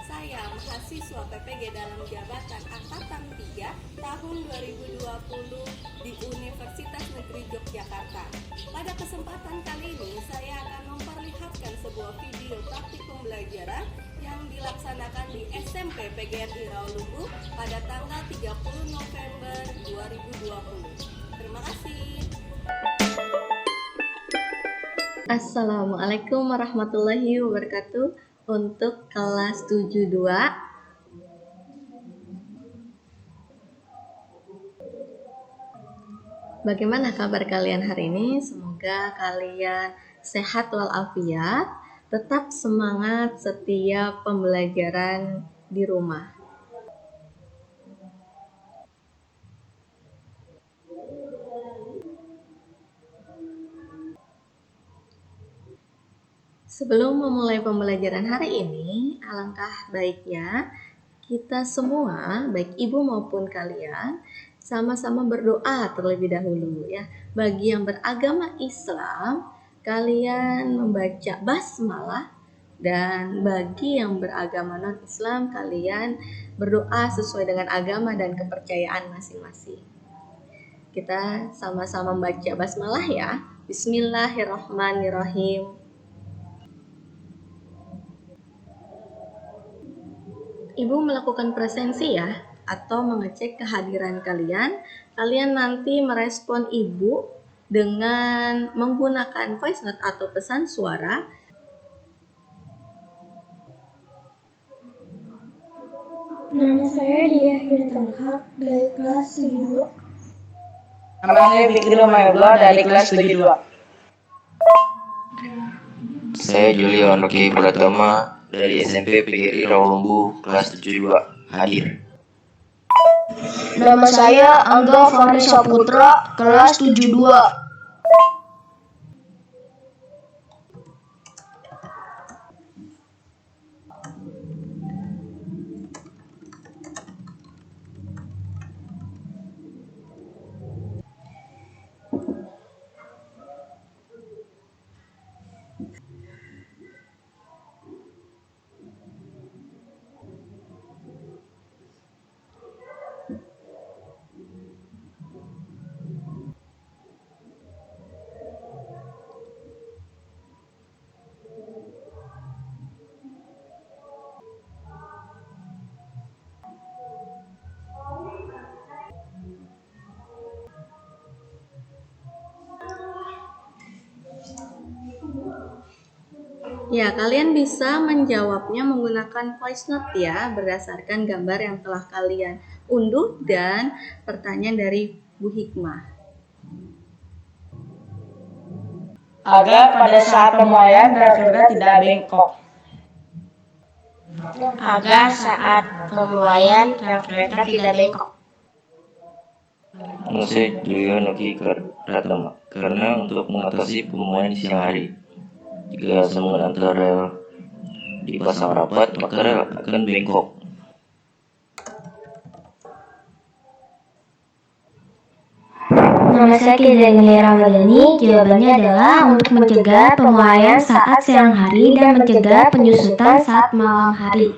saya mahasiswa PPG dalam jabatan Angkatan 3 tahun 2020 di Universitas Negeri Yogyakarta. Pada kesempatan kali ini saya akan memperlihatkan sebuah video praktik pembelajaran yang dilaksanakan di SMP PGRI Rawalumbu pada tanggal 30 November 2020. Terima kasih. Assalamualaikum warahmatullahi wabarakatuh. Untuk kelas 72, bagaimana kabar kalian hari ini? Semoga kalian sehat walafiat, tetap semangat setiap pembelajaran di rumah. Sebelum memulai pembelajaran hari ini, alangkah baiknya kita semua, baik ibu maupun kalian, sama-sama berdoa terlebih dahulu ya. Bagi yang beragama Islam, kalian membaca basmalah, dan bagi yang beragama non-Islam, kalian berdoa sesuai dengan agama dan kepercayaan masing-masing. Kita sama-sama membaca basmalah ya. Bismillahirrahmanirrahim. Ibu melakukan presensi ya, atau mengecek kehadiran kalian. Kalian nanti merespon ibu dengan menggunakan voice note atau pesan suara. Nama saya Diah Hidayat dari kelas 72. Nama saya Fikri Romayullah dari kelas 72. Saya Julian Rocky Pratama dari SMP PGRI Rawalumbu kelas 72 hadir. Nama saya Angga Fahri Saputra, kelas 72. Ya, kalian bisa menjawabnya menggunakan voice note ya, berdasarkan gambar yang telah kalian unduh dan pertanyaan dari Bu Hikmah. Agar pada saat pemuaian rel kereta tidak bengkok. Agar saat pemuaian rel kereta tidak bengkok. Nama saya Julian Rocky Pratama. Karena untuk mengatasi pemuaian di siang hari, jika sambungan antara rel dipasang rapat, maka rel akan bengkok. Nama saya Kizani Ramadhani. Jawabannya adalah untuk mencegah pemuaian saat siang hari dan mencegah penyusutan saat malam hari.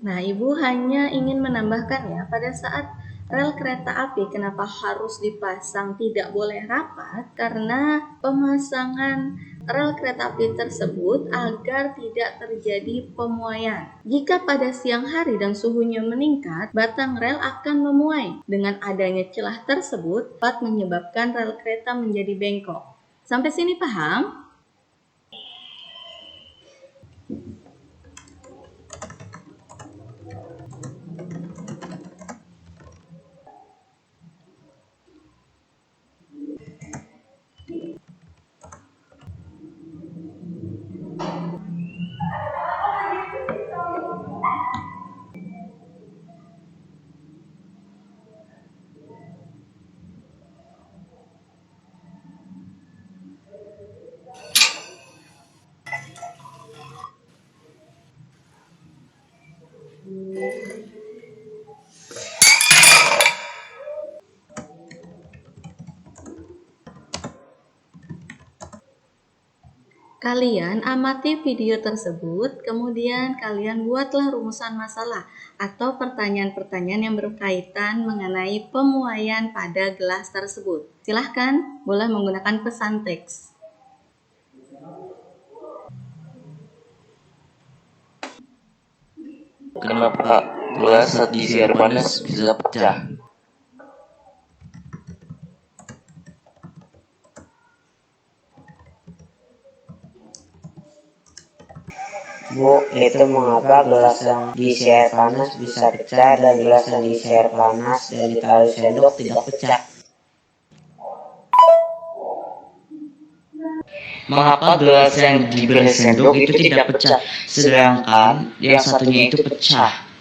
Nah, Ibu hanya ingin menambahkan ya, pada saat rel kereta api kenapa harus dipasang tidak boleh rapat? Karena pemasangan rel kereta api tersebut agar tidak terjadi pemuaian. Jika pada siang hari dan suhunya meningkat, batang rel akan memuai. Dengan adanya celah tersebut dapat menyebabkan rel kereta menjadi bengkok. Sampai sini paham? Kalian amati video tersebut, kemudian kalian buatlah rumusan masalah atau pertanyaan-pertanyaan yang berkaitan mengenai pemuaian pada gelas tersebut. Silahkan, boleh menggunakan pesan teks. Kenapa gelas saat diisi air panas bisa pecah? Bu, itu mengapa gelas yang diisi air panas bisa pecah dan gelas yang diisi air panas dan ditaruh sendok tidak pecah? Mengapa gelas yang diberi sendok itu tidak pecah, sedangkan yang satunya itu pecah?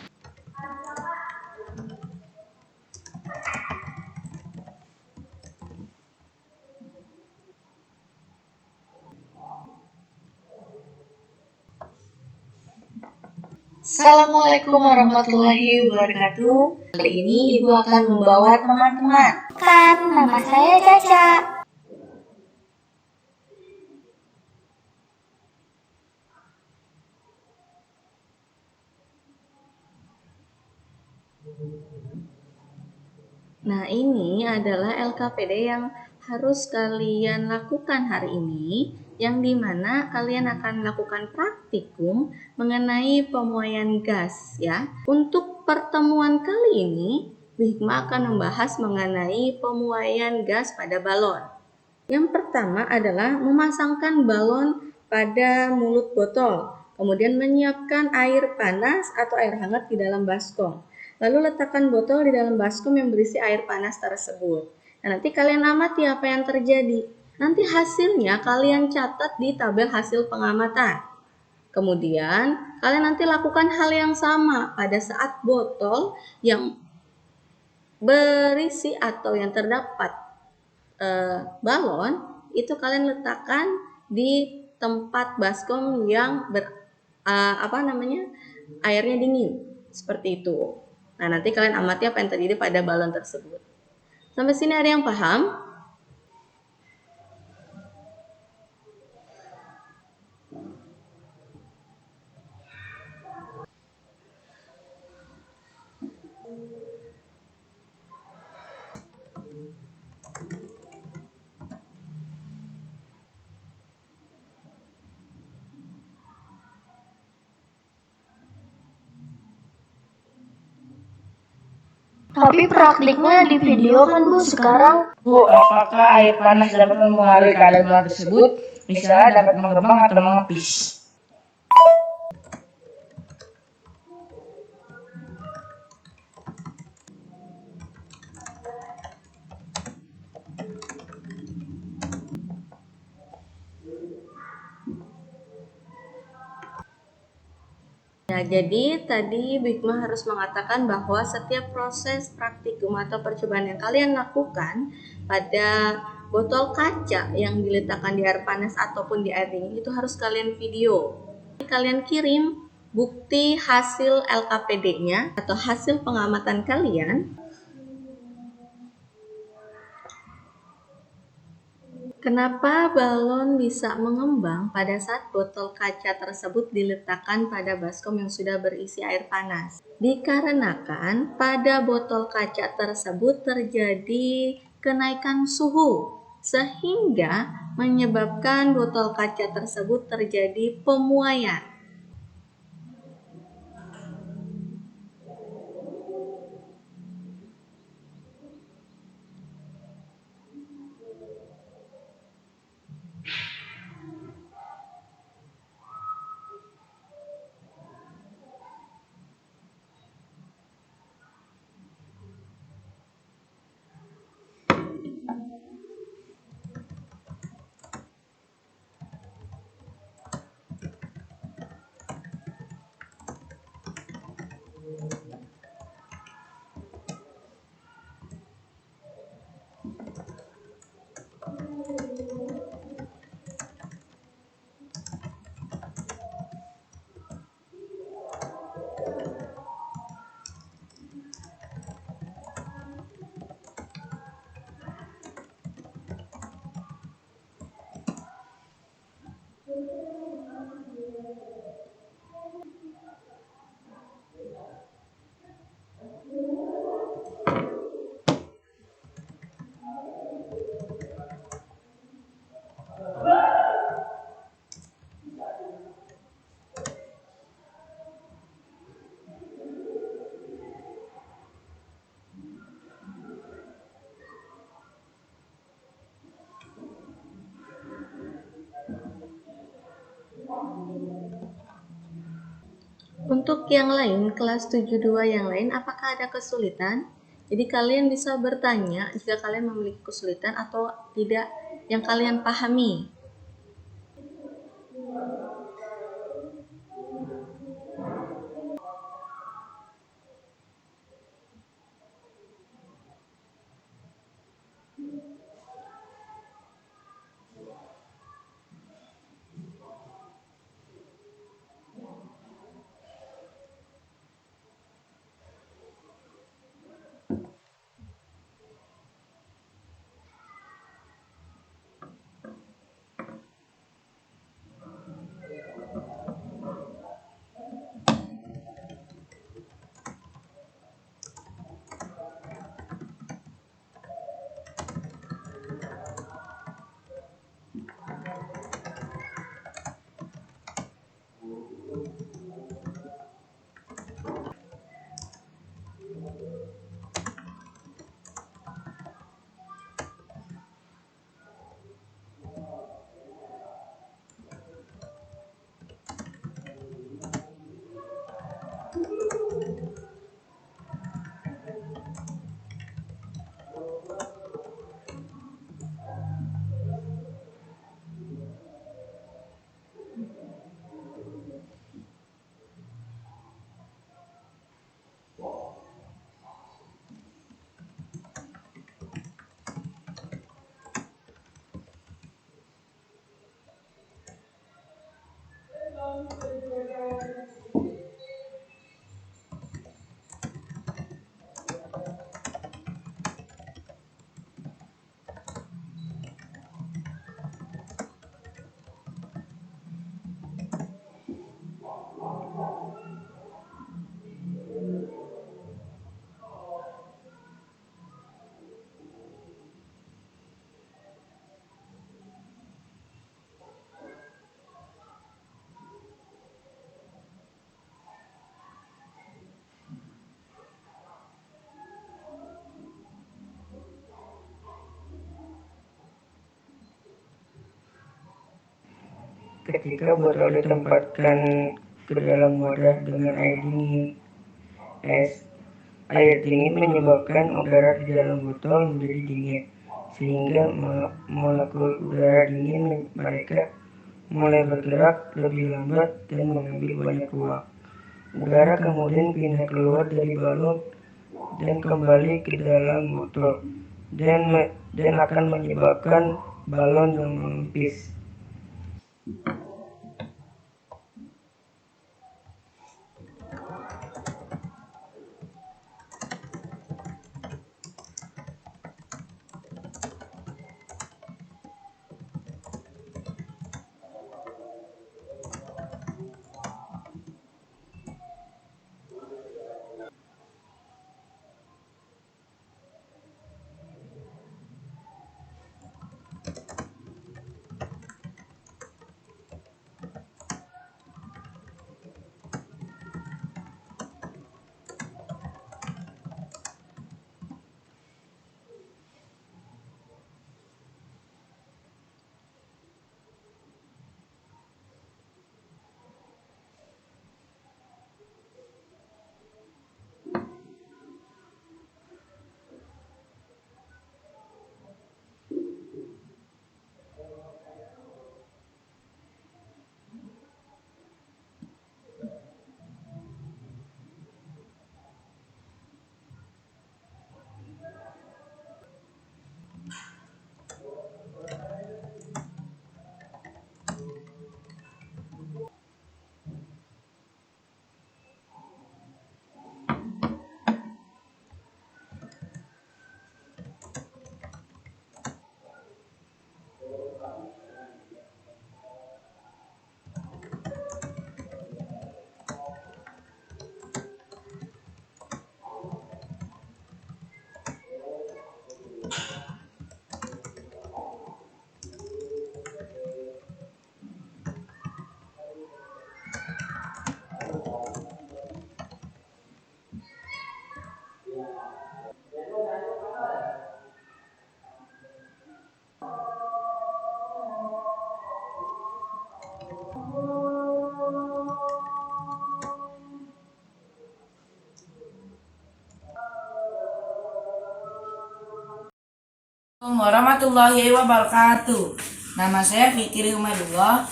Assalamualaikum warahmatullahi wabarakatuh. Kali ini Ibu akan membawa teman-teman. Kan, nama saya Caca. Nah, ini adalah LKPD yang harus kalian lakukan hari ini, yang dimana kalian akan melakukan praktikum mengenai pemuaian gas ya. Untuk pertemuan kali ini, Hikmah akan membahas mengenai pemuaian gas pada balon. Yang pertama adalah memasangkan balon pada mulut botol, kemudian menyiapkan air panas atau air hangat di dalam baskom. Lalu letakkan botol di dalam baskom yang berisi air panas tersebut. Nah, nanti kalian amati apa yang terjadi. Nanti hasilnya kalian catat di tabel hasil pengamatan. Kemudian kalian nanti lakukan hal yang sama pada saat botol yang berisi atau yang terdapat balon itu kalian letakkan di tempat baskom yang airnya dingin seperti itu. Nah, nanti kalian amati apa yang terjadi pada balon tersebut. Sampai sini ada yang paham? Tapi praktiknya di video kan Bu sekarang. Bu, apakah air panas dapat mempengaruhi keadaan balon tersebut? Misalnya dapat mengembang atau mengepis. Nah, jadi tadi Bikmah harus mengatakan bahwa setiap proses praktikum atau percobaan yang kalian lakukan pada botol kaca yang diletakkan di air panas ataupun di air dingin itu harus kalian video. Kalian kirim bukti hasil LKPD-nya atau hasil pengamatan kalian. Kenapa balon bisa mengembang pada saat botol kaca tersebut diletakkan pada baskom yang sudah berisi air panas? Dikarenakan pada botol kaca tersebut terjadi kenaikan suhu, sehingga menyebabkan botol kaca tersebut terjadi pemuaian. Untuk yang lain, kelas 72 yang lain, apakah ada kesulitan? Jadi kalian bisa bertanya jika kalian memiliki kesulitan atau tidak yang kalian pahami. Ketika botol ditempatkan ke dalam wadah dengan air dingin, air dingin menyebabkan udara di dalam botol menjadi dingin, sehingga molekul udara dingin mereka mulai bergerak lebih lambat dan mengambil banyak ruang. Udara kemudian pindah keluar dari balon dan kembali ke dalam botol, dan akan menyebabkan balon yang mengempis. warahmatullahi wabarakatuh. Nama saya Fikri Umaydullah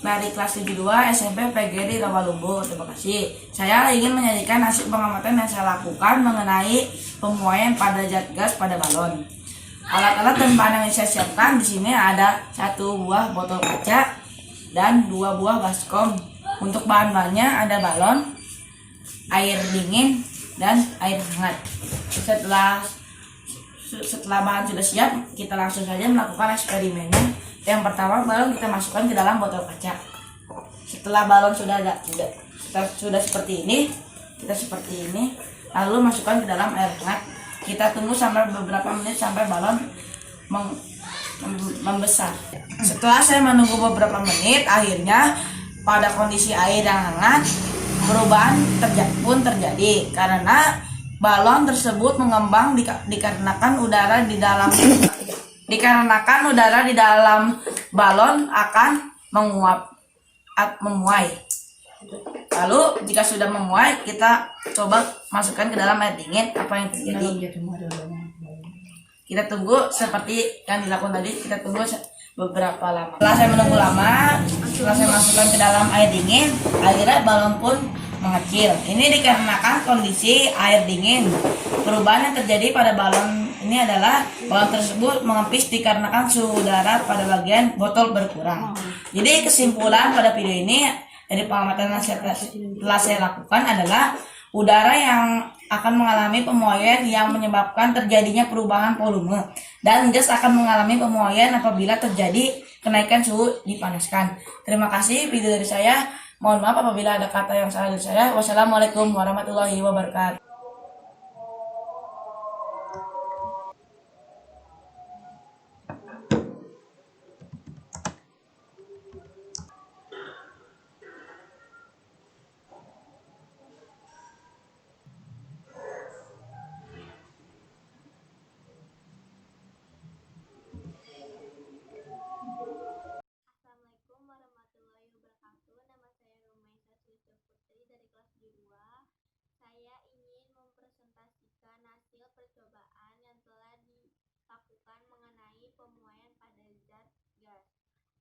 dari kelas 72 SMP PGRI Rawalumbu. Terima kasih. Saya ingin menyajikan hasil pengamatan yang saya lakukan mengenai pemuaian pada zat gas pada balon. Alat-alat dan bahan yang saya siapkan di sini ada 1 buah botol kaca dan 2 buah baskom. Untuk bahan-bahannya ada balon, air dingin, dan air hangat. Setelah bahan sudah siap, kita langsung saja melakukan eksperimennya. Yang pertama, balon kita masukkan ke dalam botol kaca. Setelah balon sudah seperti ini, lalu masukkan ke dalam air hangat. Kita tunggu sampai beberapa menit sampai balon membesar. Setelah saya menunggu beberapa menit, akhirnya pada kondisi air yang hangat, perubahan pun terjadi karena balon tersebut mengembang dikarenakan udara di dalam balon akan memuai. Lalu jika sudah memuai, kita coba masukkan ke dalam air dingin. Apa yang terjadi? Kita tunggu seperti yang dilakukan tadi. Kita tunggu beberapa lama. Setelah saya menunggu lama, setelah saya masukkan ke dalam air dingin, akhirnya balon pun mengecil. Ini dikarenakan kondisi air dingin. Perubahan yang terjadi pada balon ini adalah balon tersebut mengempis dikarenakan suhu udara pada bagian botol berkurang. Jadi kesimpulan pada video ini dari pengamatan yang telah saya lakukan adalah udara yang akan mengalami pemuaian yang menyebabkan terjadinya perubahan volume, dan gas akan mengalami pemuaian apabila terjadi kenaikan suhu dipanaskan. Terima kasih video dari saya. Mohon maaf apabila ada kata yang salah dari saya. Wassalamualaikum warahmatullahi wabarakatuh. Assalamualaikum warahmatullahi wabarakatuh. Nama saya Rumaisa Sulistyo Putri dari kelas 2. Saya ingin mempresentasikan hasil percobaan yang telah dilakukan mengenai pemuaian pada zat gas.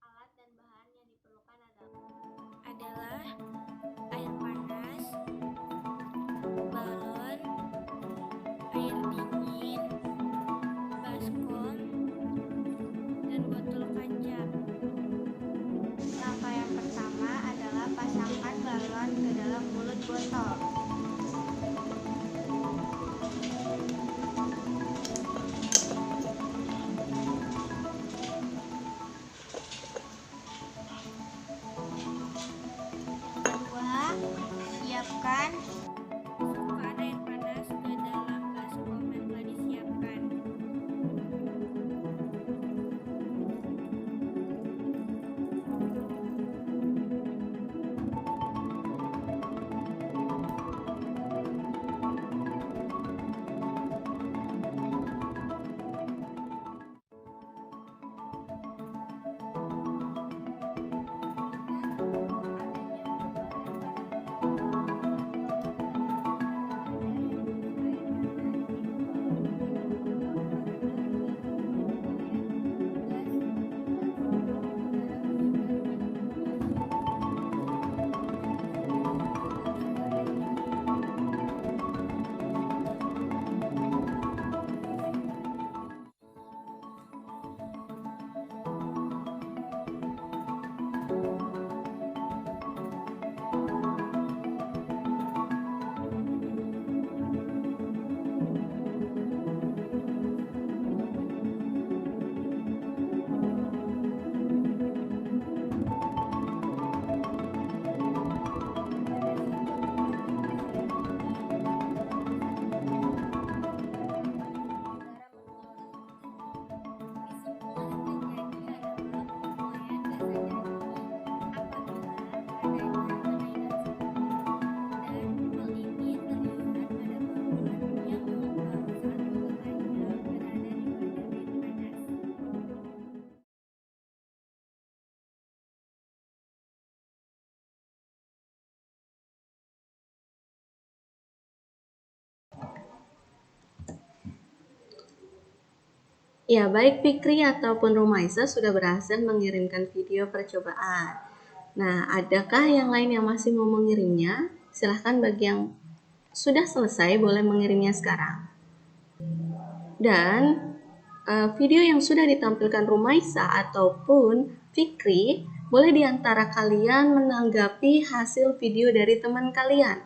Alat dan bahan yang diperlukan adalah air panas, balon, air dingin, baskom, dan botol kaca. Langkah yang pertama adalah pasangkan balon ke dalam mulut botol. Kedua, siapkan masukkan air panas ke dalam baskom yang telah disiapkan. Ya, baik Fikri ataupun Rumaisa sudah berhasil mengirimkan video percobaan. Nah, adakah yang lain yang masih mau mengirimnya? Silahkan bagi yang sudah selesai boleh mengirimnya sekarang. Dan video yang sudah ditampilkan Rumaisa ataupun Fikri, boleh diantara kalian menanggapi hasil video dari teman kalian.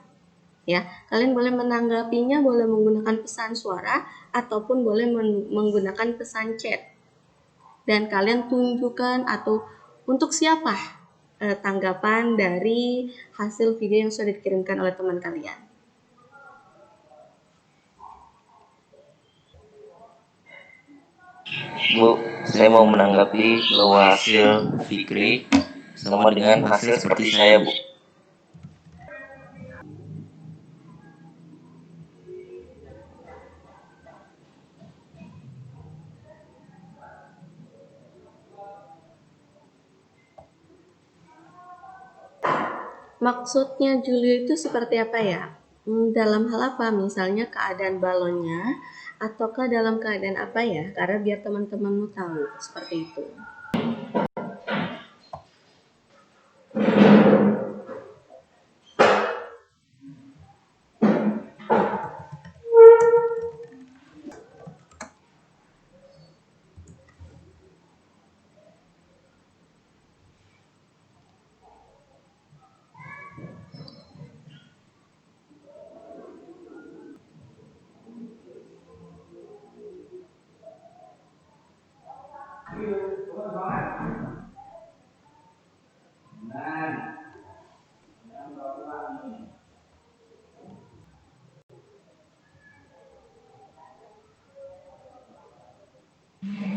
Ya, kalian boleh menanggapinya, boleh menggunakan pesan suara ataupun boleh menggunakan pesan chat. Dan kalian tunjukkan atau untuk siapa tanggapan dari hasil video yang sudah dikirimkan oleh teman kalian. Bu, saya mau menanggapi bahwa hasil Fikri sama dengan hasil seperti saya, Bu. Maksudnya Julio itu seperti apa ya? Dalam hal apa? Misalnya keadaan balonnya, ataukah dalam keadaan apa ya? Karena biar teman-temanmu tahu seperti itu.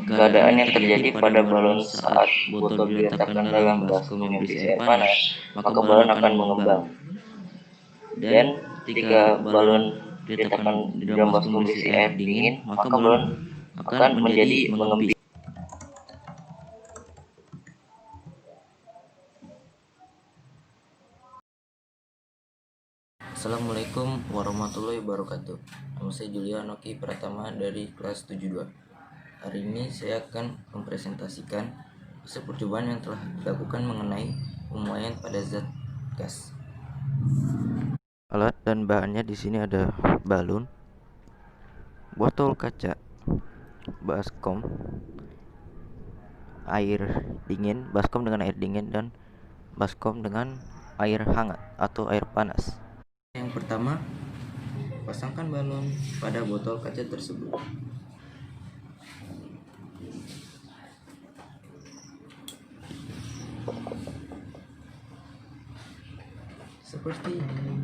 Keadaan yang terjadi pada balon saat botol diletakkan dalam baskom yang berisi air panas, maka balon akan mengembang. Dan ketika balon diletakkan di dalam baskom berisi air dingin, maka balon akan menjadi mengembik. Assalamualaikum warahmatullahi wabarakatuh. Nama saya Julia Noki Pratama dari kelas 72. Hari ini saya akan mempresentasikan hasil percobaan yang telah dilakukan mengenai pemuaian pada zat gas. Alat dan bahannya di sini ada balon, botol kaca, baskom, air dingin, baskom dengan air dingin dan baskom dengan air hangat atau air panas. Yang pertama, pasangkan balon pada botol kaca tersebut. Seperti ini.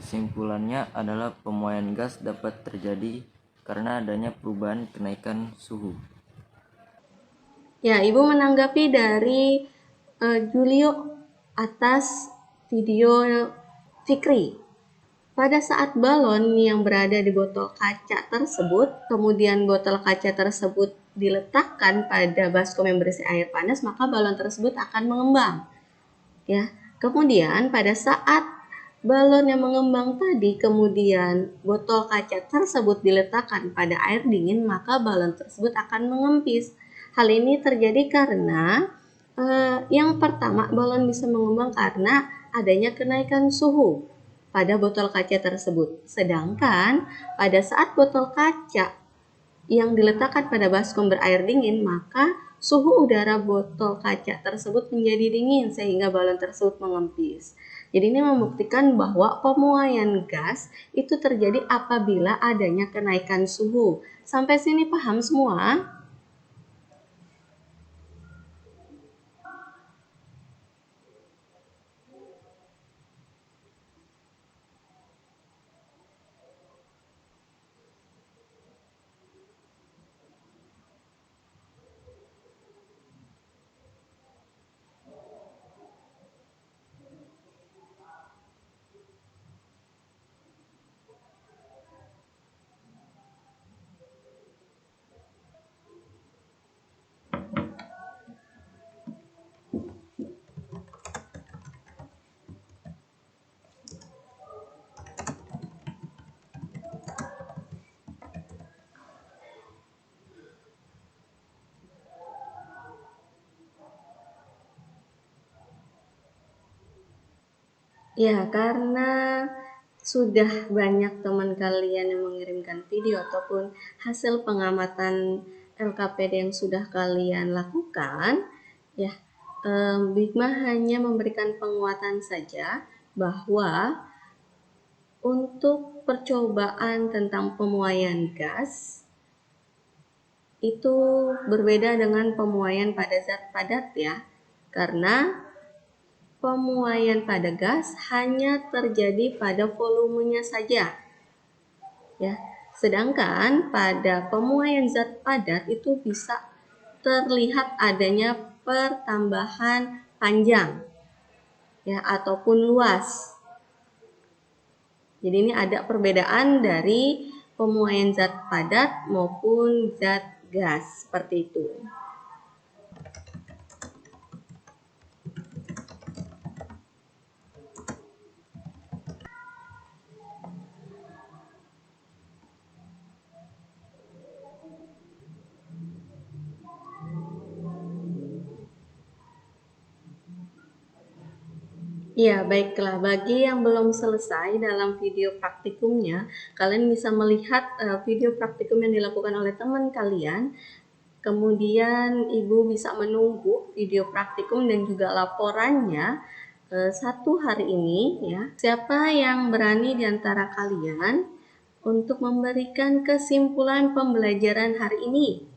Kesimpulannya adalah pemuaian gas dapat terjadi karena adanya perubahan kenaikan suhu. Ya, Ibu menanggapi dari Julio atas video Fikri. Pada saat balon yang berada di botol kaca tersebut, kemudian botol kaca tersebut diletakkan pada baskom yang berisi air panas, maka balon tersebut akan mengembang. Ya, kemudian pada saat balon yang mengembang tadi, kemudian botol kaca tersebut diletakkan pada air dingin, maka balon tersebut akan mengempis. Hal ini terjadi karena yang pertama, balon bisa mengembang karena adanya kenaikan suhu pada botol kaca tersebut. Sedangkan pada saat botol kaca yang diletakkan pada baskom berair dingin, maka suhu udara botol kaca tersebut menjadi dingin sehingga balon tersebut mengempis. Jadi ini membuktikan bahwa pemuaian gas itu terjadi apabila adanya kenaikan suhu. Sampai sini paham semua? Ya, karena sudah banyak teman kalian yang mengirimkan video ataupun hasil pengamatan LKPD yang sudah kalian lakukan, ya, Bigma hanya memberikan penguatan saja bahwa untuk percobaan tentang pemuaian gas itu berbeda dengan pemuaian pada zat padat ya, karena pemuaian pada gas hanya terjadi pada volumenya saja. Ya, sedangkan pada pemuaian zat padat itu bisa terlihat adanya pertambahan panjang ya ataupun luas. Jadi ini ada perbedaan dari pemuaian zat padat maupun zat gas seperti itu. Ya, baiklah. Bagi yang belum selesai dalam video praktikumnya, kalian bisa melihat video praktikum yang dilakukan oleh teman kalian. Kemudian Ibu bisa menunggu video praktikum dan juga laporannya satu hari ini ya. Siapa yang berani di antara kalian untuk memberikan kesimpulan pembelajaran hari ini?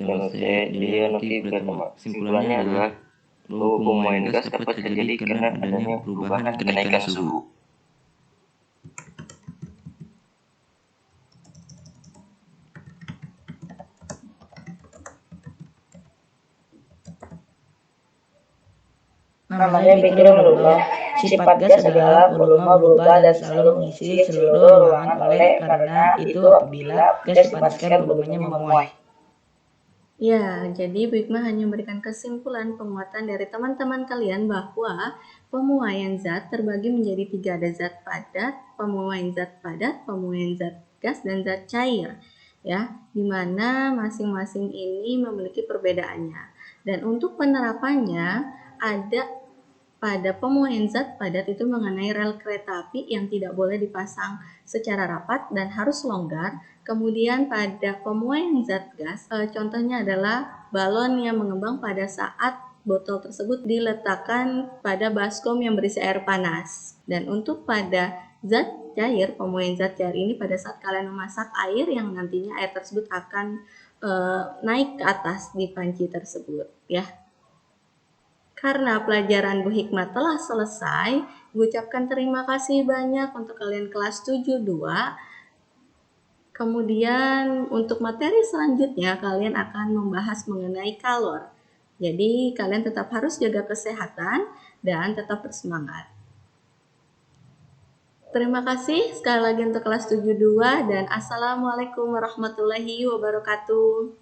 Nama saya Julian Novi Pratama. Kesimpulannya adalah bahwa pemuaian gas dapat terjadi karena adanya perubahan kenaikan suhu. Namanya pikiran berubah. Sifat gas adalah volume berubah dan selalu mengisi seluruh ruangan oleh karena itu apabila gas dipanaskan volumenya memuai. Ya, jadi Bigma hanya memberikan kesimpulan penguatan dari teman-teman kalian bahwa pemuaian zat terbagi menjadi 3, ada zat padat, pemuaian zat padat, pemuaian zat gas, dan zat cair. Ya, di mana masing-masing ini memiliki perbedaannya. Dan untuk penerapannya ada pada pemuaian zat padat itu mengenai rel kereta api yang tidak boleh dipasang secara rapat dan harus longgar. Kemudian pada pemuaian zat gas, contohnya adalah balon yang mengembang pada saat botol tersebut diletakkan pada baskom yang berisi air panas. Dan untuk pada zat cair, pemuaian zat cair ini pada saat kalian memasak air yang nantinya air tersebut akan naik ke atas di panci tersebut ya. Karena pelajaran Bu Hikmat telah selesai, gue ucapkan terima kasih banyak untuk kalian kelas 72. Kemudian untuk materi selanjutnya kalian akan membahas mengenai kalor. Jadi kalian tetap harus jaga kesehatan dan tetap bersemangat. Terima kasih sekali lagi untuk kelas 72 dan Assalamualaikum warahmatullahi wabarakatuh.